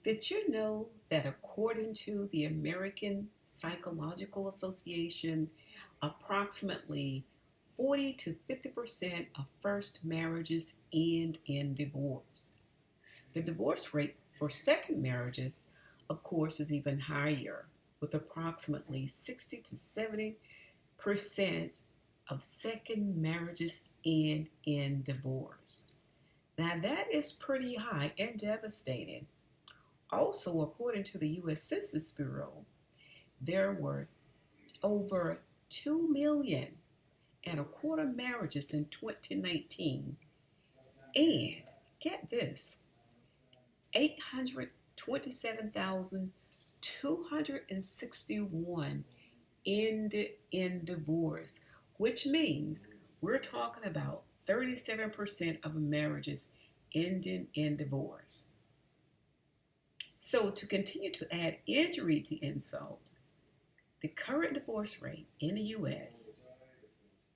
Did you know that according to the American Psychological Association, approximately 40 to 50% of first marriages end in divorce? The divorce rate for second marriages, of course, is even higher, with approximately 60 to 70% of second marriages end in divorce. Now, that is pretty high and devastating. Also, according to the U.S. Census Bureau, there were over 2 million and a quarter marriages in 2019. And get this, 827,261 ended in divorce, which means we're talking about 37% of marriages ending in divorce. So, to continue to add injury to insult, the current divorce rate in the US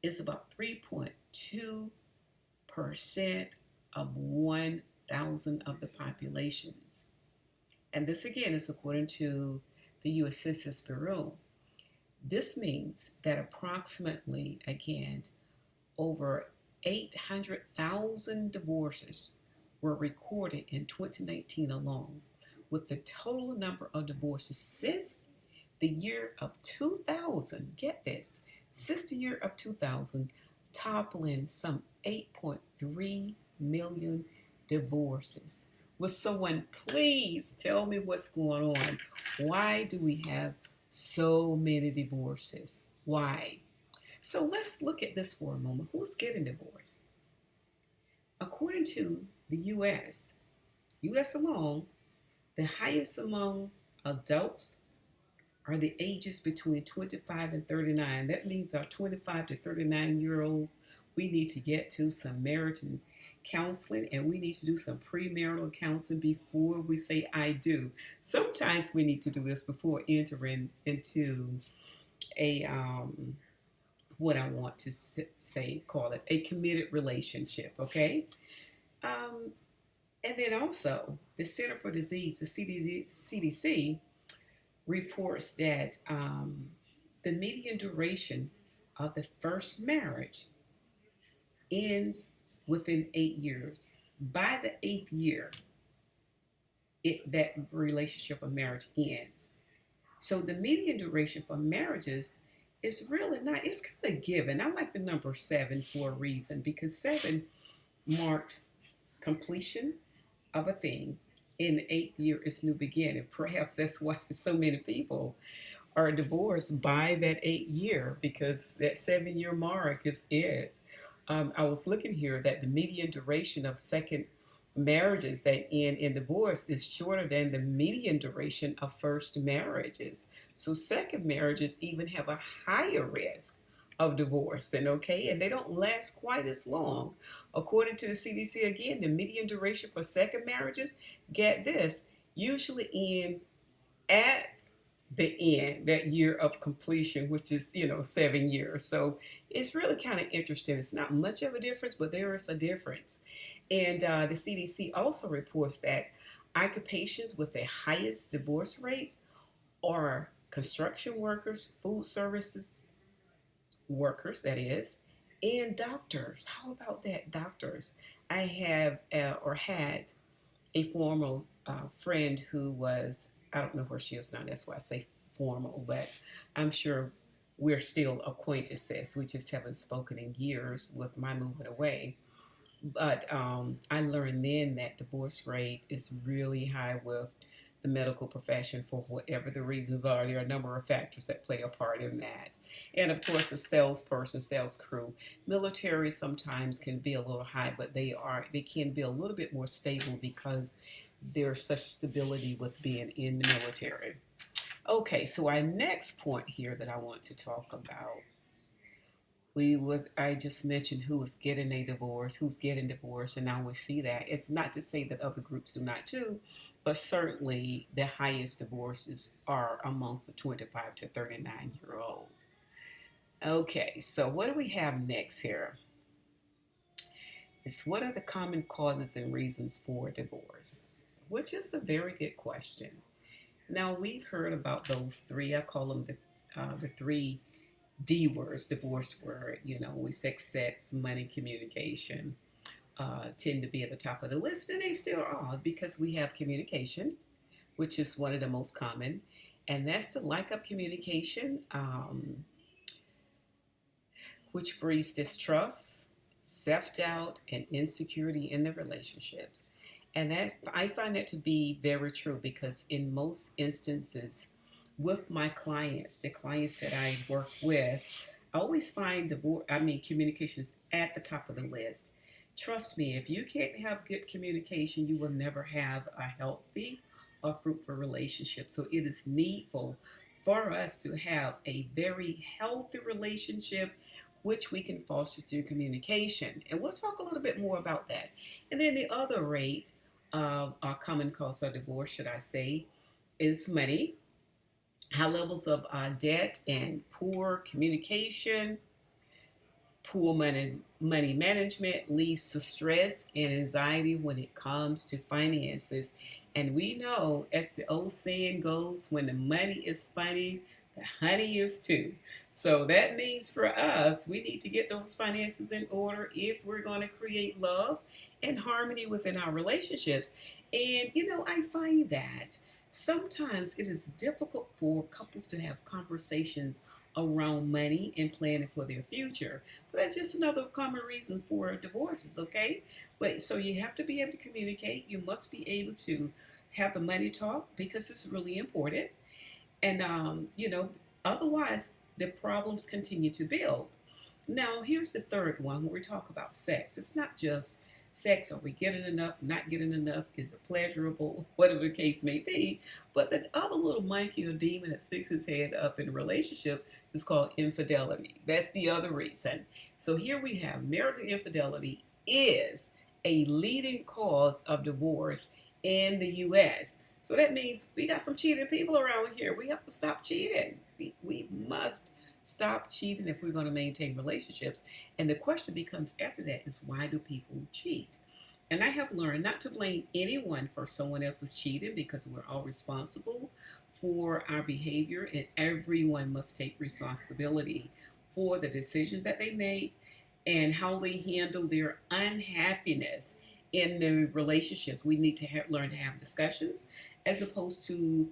is about 3.2% of 1,000 of the populations. And this again is according to the US Census Bureau. This means that approximately, again, over 800,000 divorces were recorded in 2019 alone, with the total number of divorces since the year of 2000, get this, since the year of 2000, toppling some 8.3 million divorces. Will someone please tell me what's going on? Why do we have so many divorces? Why? So let's look at this for a moment. Who's getting divorced? According to the US alone, the highest among adults are the ages between 25 and 39. That means our 25 to 39-year-old, we need to get to some marriage and counseling, and we need to do some premarital counseling before we say I do. Sometimes we need to do this before entering into a what I want to say, call it a committed relationship, okay? Um, and then also, the Center for Disease, the CDC, reports that the median duration of the first marriage ends within 8 years. By the eighth year, that relationship or marriage ends. So the median duration for marriages is really not, it's kind of given. I like the number 7 for a reason, because 7 marks completion of a thing. In the eighth year is new beginning. Perhaps that's why so many people are divorced by that 8 year, because that 7 year mark is it. I was looking here that the median duration of second marriages that end in divorce is shorter than the median duration of first marriages. So second marriages even have a higher risk of divorce than, okay, and they don't last quite as long. According to the CDC, again, the median duration for second marriages, get this, usually end at the end, that year of completion, which is, 7 years. So it's really kind of interesting. It's not much of a difference, but there is a difference. And the CDC also reports that occupations with the highest divorce rates are construction workers, food services workers, that is, and doctors. How about that, doctors? I have or had a former friend who was, I don't know where she is now, that's why I say formal, but I'm sure we're still acquaintances. We just haven't spoken in years with my moving away. But I learned then that divorce rate is really high with the medical profession for whatever the reasons are. There are a number of factors that play a part in that. And of course, a salesperson, sales crew, military sometimes can be a little high, but they can be a little bit more stable because there's such stability with being in the military. Okay, so our next point here that I want to talk about, I just mentioned who was getting a divorce, who's getting divorced, and now we see that. It's not to say that other groups do not too, but certainly the highest divorces are amongst the 25 to 39-year old. Okay, so what do we have next here? It's what are the common causes and reasons for divorce? which is a very good question. Now, we've heard about those three. I call them the three D words, divorce word. We sex, money, communication tend to be at the top of the list, and they still are because we have communication, which is one of the most common, and that's the lack of communication, which breeds distrust, self doubt, and insecurity in the relationships. And that I find that to be very true because in most instances, with my clients, the clients that I work with, I always find communication is at the top of the list. Trust me, if you can't have good communication, you will never have a healthy or fruitful relationship. So it is needful for us to have a very healthy relationship, which we can foster through communication. And we'll talk a little bit more about that. And then the other rate of a common cause of divorce, should I say, is money, high levels of debt and poor communication. Poor money management leads to stress and anxiety when it comes to finances. And we know, as the old saying goes, when the money is funny, the honey is too. So that means for us, we need to get those finances in order if we're going to create love and harmony within our relationships. And, I find that sometimes it is difficult for couples to have conversations around money and planning for their future. But that's just another common reason for divorces, okay? But so you have to be able to communicate. You must be able to have the money talk because it's really important. And, otherwise, the problems continue to build. Now, here's the third one when we talk about sex. It's not just sex. Are we getting enough, not getting enough? Is it pleasurable? Whatever the case may be. But the other little monkey or demon that sticks his head up in a relationship is called infidelity. That's the other reason. So here we have marital infidelity is a leading cause of divorce in the U.S. So that means we got some cheating people around here. We have to stop cheating. We must stop cheating if we're going to maintain relationships. And the question becomes after that is, why do people cheat? And I have learned not to blame anyone for someone else's cheating because we're all responsible for our behavior, and everyone must take responsibility for the decisions that they make and how they handle their unhappiness in the relationships. We need to learn to have discussions as opposed to,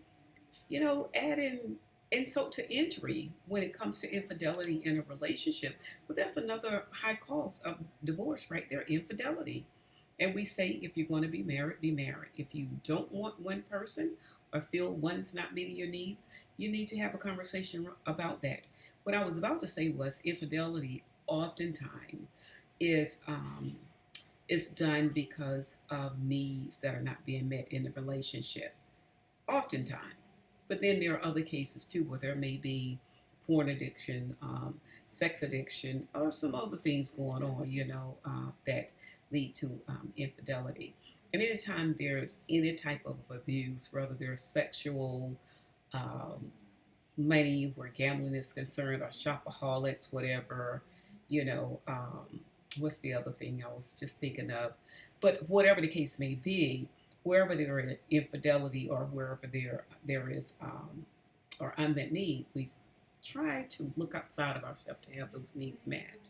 adding insult to injury when it comes to infidelity in a relationship. But that's another high cause of divorce right there, infidelity. And we say if you're going to be married, be married. If you don't want one person or feel one is not meeting your needs, you need to have a conversation about that. What I was about to say was infidelity oftentimes is is done because of needs that are not being met in the relationship. Oftentimes. But then there are other cases too where there may be porn addiction, sex addiction, or some other things going on, that lead to infidelity. And anytime there's any type of abuse, whether there's sexual, um, money, where gambling is concerned, or shopaholics, whatever, you know, um, what's the other thing I was just thinking of? But whatever the case may be, wherever there is infidelity or wherever there is or unmet need, we try to look outside of ourselves to have those needs met.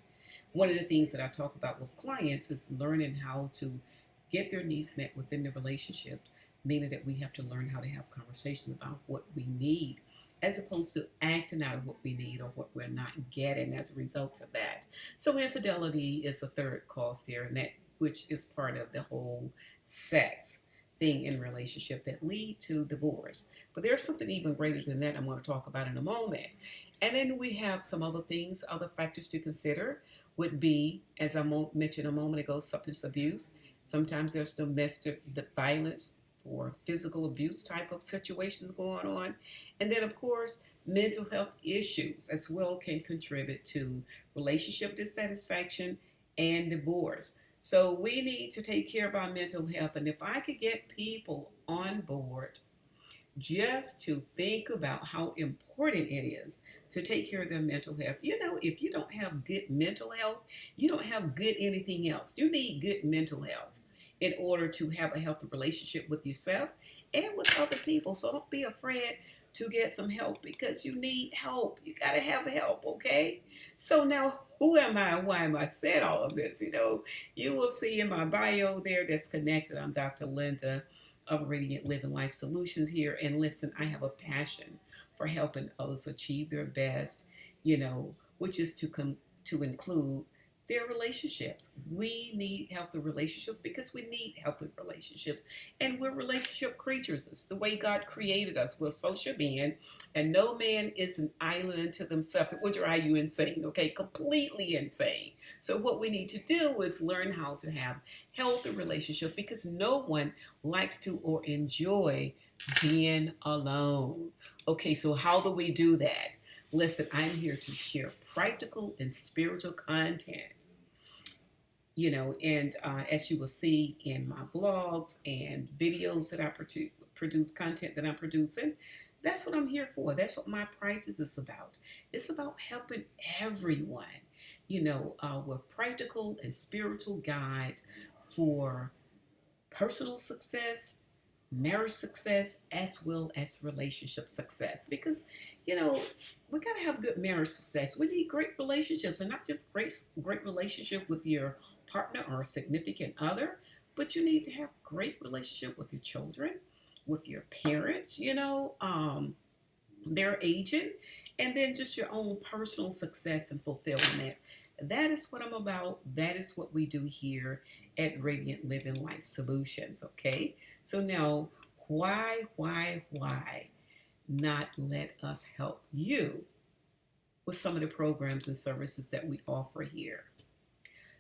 One of the things that I talk about with clients is learning how to get their needs met within the relationship, meaning that we have to learn how to have conversations about what we need as opposed to acting out what we need or what we're not getting as a result of that. So infidelity is a third cause there, and that which is part of the whole sex thing in relationship that lead to divorce. But there's something even greater than that I'm going to talk about in a moment. And then we have some other things, other factors to consider would be, as I mentioned a moment ago, substance abuse. Sometimes there's domestic violence or physical abuse type of situations going on. And then, of course, mental health issues as well can contribute to relationship dissatisfaction and divorce. So we need to take care of our mental health. And if I could get people on board just to think about how important it is to take care of their mental health. If you don't have good mental health, you don't have good anything else. You need good mental health. in order to have a healthy relationship with yourself and with other people. So don't be afraid to get some help because you need help. You got to have help, okay? So now, who am I and why am I saying all of this? You will see in my bio there that's connected. I'm Dr. Linda of Radiant Living Life Solutions here. And listen, I have a passion for helping others achieve their best, which is to include their relationships. We need healthy relationships because we need healthy relationships. And we're relationship creatures. It's the way God created us. We're social being, and no man is an island unto themselves. It would drive you insane, okay? Completely insane. So what we need to do is learn how to have healthy relationships because no one likes to or enjoy being alone. Okay, so how do we do that? Listen, I'm here to share practical and spiritual content. And as you will see in my blogs and videos that I produce content that I'm producing, that's what I'm here for. That's what my practice is about. It's about helping everyone, with practical and spiritual guide for personal success, marriage success, as well as relationship success. Because, we got to have good marriage success. We need great relationships, and not just great relationship with your partner or significant other, but you need to have great relationship with your children, with your parents, their agent, and then just your own personal success and fulfillment. That is what I'm about. That is what we do here at Radiant Living Life Solutions, okay? So now, why not let us help you with some of the programs and services that we offer here?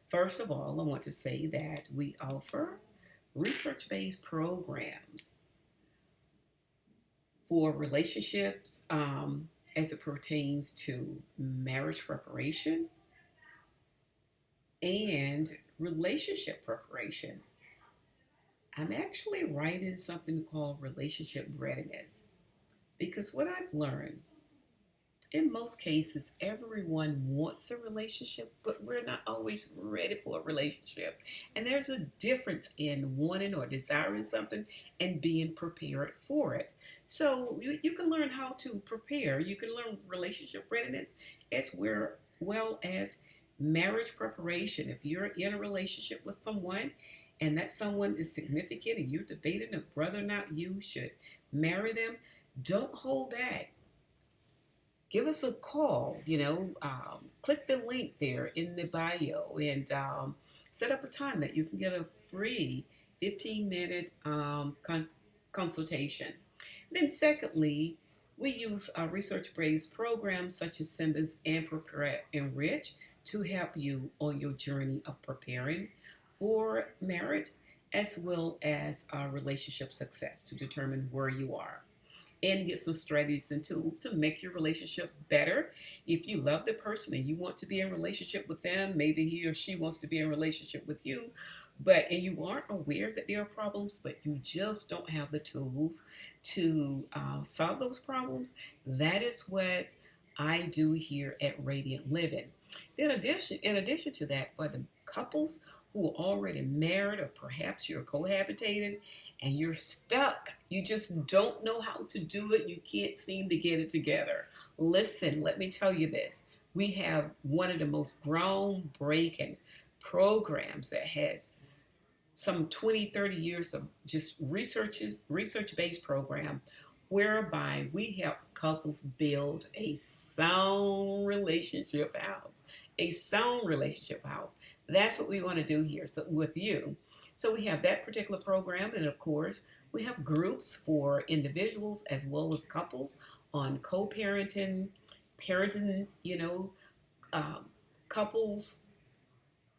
First of all, I want to say that we offer research-based programs for relationships as it pertains to marriage preparation and relationship preparation. I'm actually writing something called relationship readiness because what I've learned, in most cases, everyone wants a relationship, but we're not always ready for a relationship. And there's a difference in wanting or desiring something and being prepared for it. So you can learn how to prepare. You can learn relationship readiness well as marriage preparation. If you're in a relationship with someone and that someone is significant and you're debating of whether or not you should marry them, don't hold back. Give us a call, click the link there in the bio and set up a time that you can get a free 15-minute consultation. Then secondly, we use research-based programs such as Symbios and Prepare Enrich to help you on your journey of preparing for marriage as well as relationship success to determine where you are and get some strategies and tools to make your relationship better. If you love the person and you want to be in a relationship with them, maybe he or she wants to be in a relationship with you, and you aren't aware that there are problems, but you just don't have the tools to solve those problems, that is what I do here at Radiant Living. In addition to that, for the couples who are already married or perhaps you're cohabitating and you're stuck, you just don't know how to do it, you can't seem to get it together. Listen, let me tell you this. We have one of the most groundbreaking programs that has some 20, 30 years of just research-based program whereby we help couples build a sound relationship house. A sound relationship house. That's what we want to do here with you. So we have that particular program, and of course, we have groups for individuals as well as couples on co-parenting, parenting, couples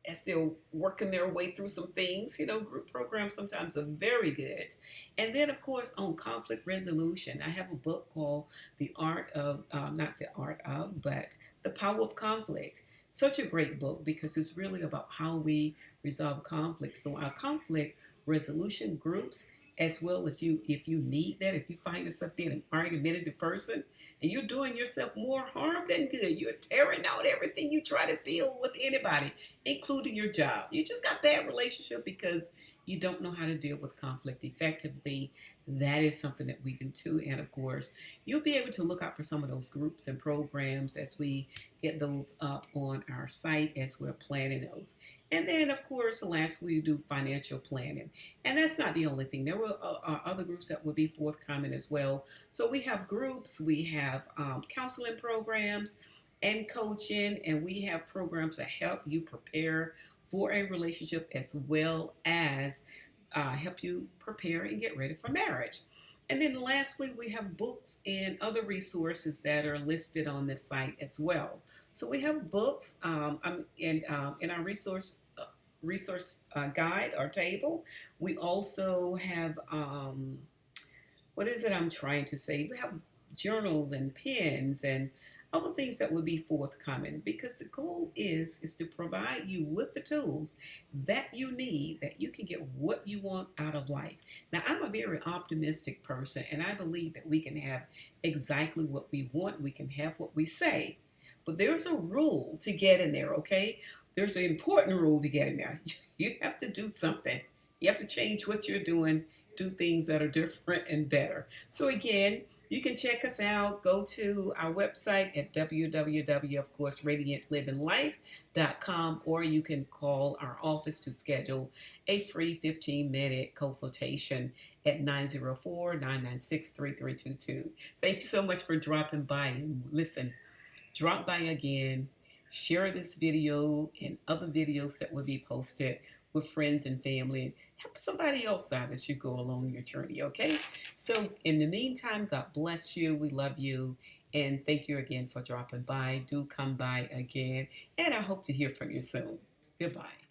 as they're working their way through some things. Group programs sometimes are very good. And then, of course, on conflict resolution, I have a book called not the art of, but The Power of Conflict. Such a great book because it's really about how we resolve conflict. So our conflict resolution groups, as well, if you need that, if you find yourself being an argumentative person and you're doing yourself more harm than good, you're tearing out everything you try to build with anybody, including your job. You just got bad relationship because you don't know how to deal with conflict effectively, that is something that we do too. And of course, you'll be able to look out for some of those groups and programs as we get those up on our site as we're planning those. And then, of course, last we do financial planning. And that's not the only thing. There were other groups that will be forthcoming as well. So we have groups, we have counseling programs and coaching, and we have programs that help you prepare for a relationship as well as help you prepare and get ready for marriage. And then lastly, we have books and other resources that are listed on this site as well. So we have books in our resource guide or table. We also have what is it I'm trying to say? We have journals and pens and other things that will be forthcoming because the goal is to provide you with the tools that you need that you can get what you want out of life. Now, I'm a very optimistic person and I believe that we can have exactly what we want. We can have what we say. But there's a rule to get in there, okay? There's an important rule to get in there. You have to do something. You have to change what you're doing, do things that are different and better. So again, you can check us out. Go to our website at www, of course, radiantlivinglife.com, or you can call our office to schedule a free 15-minute consultation at 904-996-3322. Thank you so much for dropping by. And listen, drop by again, share this video and other videos that will be posted with friends and family, and help somebody else out as you go along your journey, okay? So in the meantime, God bless you. We love you. And thank you again for dropping by. Do come by again. And I hope to hear from you soon. Goodbye.